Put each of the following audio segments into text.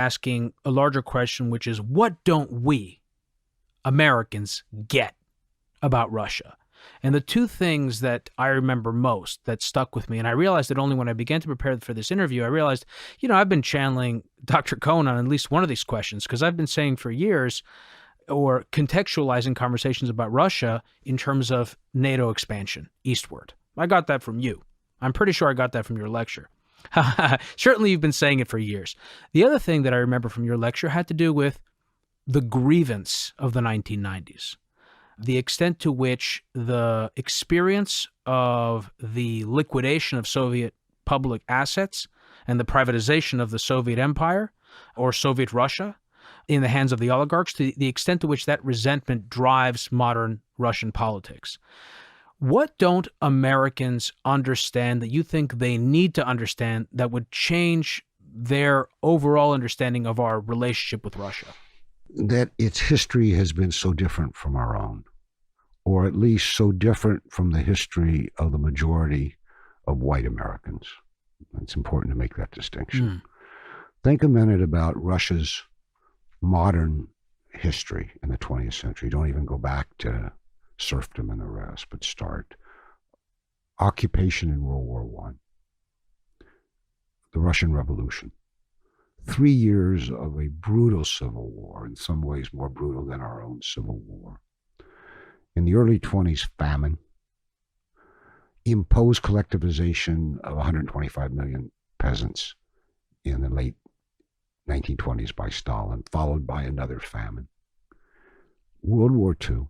asking a larger question, which is, what don't we Americans get about Russia? And the two things that I remember most that stuck with me, and I realized that only when I began to prepare for this interview, I realized, I've been channeling Dr. Cohn on at least one of these questions, because I've been saying for years, or contextualizing conversations about Russia in terms of NATO expansion eastward. I got that from you. I'm pretty sure I got that from your lecture. Certainly you've been saying it for years. The other thing that I remember from your lecture had to do with the grievance of the 1990s, the extent to which the experience of the liquidation of Soviet public assets and the privatization of the Soviet Empire or Soviet Russia in the hands of the oligarchs, to the extent to which that resentment drives modern Russian politics. What don't Americans understand that you think they need to understand that would change their overall understanding of our relationship with Russia? That its history has been so different from our own, or at least so different from the history of the majority of white Americans. It's important to make that distinction. Think a minute about Russia's modern history in the 20th century. Don't even go back to serfdom and the rest, but start. Occupation in World War I, the Russian Revolution, 3 years of a brutal civil war, in some ways more brutal than our own civil war. In the early 20s, famine, imposed collectivization of 125 million peasants in the late 1920s by Stalin, followed by another famine. World War II,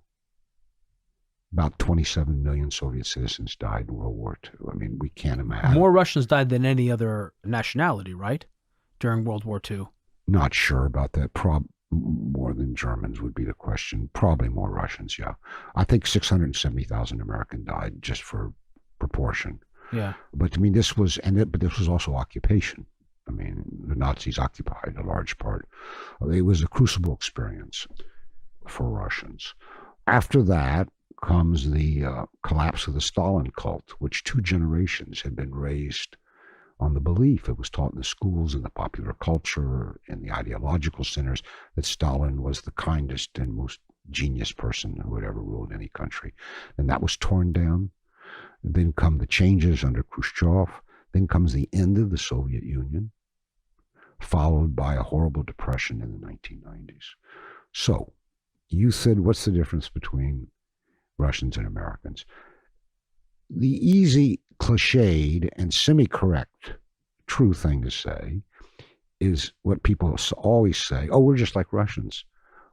about 27 million Soviet citizens died in World War II. I mean, we can't imagine. More Russians died than any other nationality, right? During World War II. Not sure about that. More than Germans would be the question. Probably more Russians, yeah. I think 670,000 Americans died, just for proportion. Yeah. But I mean, this was also occupation. I mean, the Nazis occupied a large part. It was a crucible experience for Russians. After that comes the collapse of the Stalin cult, which 2 generations had been raised on the belief, it was taught in the schools, in the popular culture, in the ideological centers, that Stalin was the kindest and most genius person who had ever ruled any country. And that was torn down. Then come the changes under Khrushchev. Then comes the end of the Soviet Union, followed by a horrible depression in the 1990s. So, you said, what's the difference between Russians and Americans? The easy, cliched, and semi-correct true thing to say is what people always say: oh, we're just like Russians.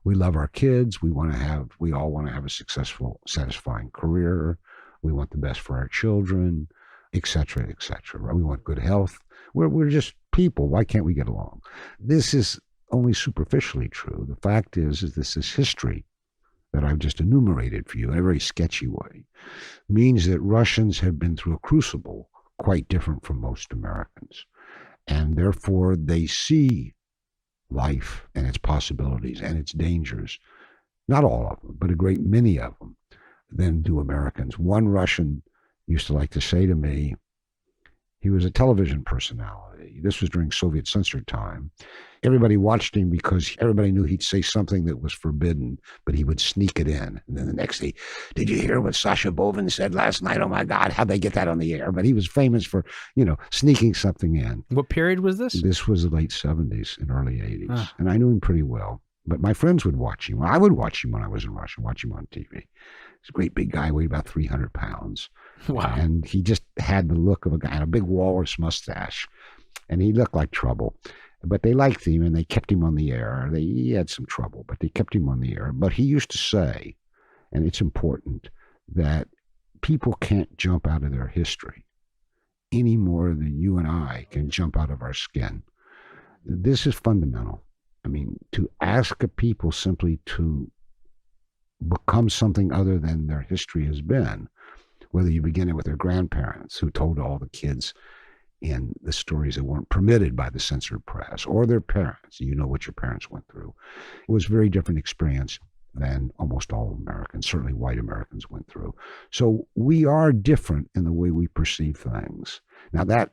We love our kids. We all want to have a successful, satisfying career. We want the best for our children, etc., etc. We want good health. We're just people. Why can't we get along? This is only superficially true. The fact is this is history that I've just enumerated for you in a very sketchy way, means that Russians have been through a crucible quite different from most Americans. And therefore they see life and its possibilities and its dangers, not all of them, but a great many of them, than do Americans. One Russian used to like to say to me, he was a television personality. This was during Soviet censor time. Everybody watched him because everybody knew he'd say something that was forbidden, but he would sneak it in. And then the next day, did you hear what Sasha Bovin said last night? Oh my God, how'd they get that on the air? But he was famous for, sneaking something in. What period was this? This was the late 70s and early 80s. And I knew him pretty well. But my friends would watch him. I would watch him when I was in Russia, watch him on TV. He's a great big guy, weighed about 300 pounds. Wow. And he just had the look of a guy, and a big walrus mustache. And he looked like trouble. But they liked him, and they kept him on the air. He had some trouble, but they kept him on the air. But he used to say, and it's important, that people can't jump out of their history any more than you and I can jump out of our skin. This is fundamental. I mean, to ask a people simply to become something other than their history has been, whether you begin it with their grandparents who told all the kids in the stories that weren't permitted by the censored press, or their parents, you know what your parents went through. It was a very different experience than almost all Americans, certainly white Americans, went through. So we are different in the way we perceive things. Now that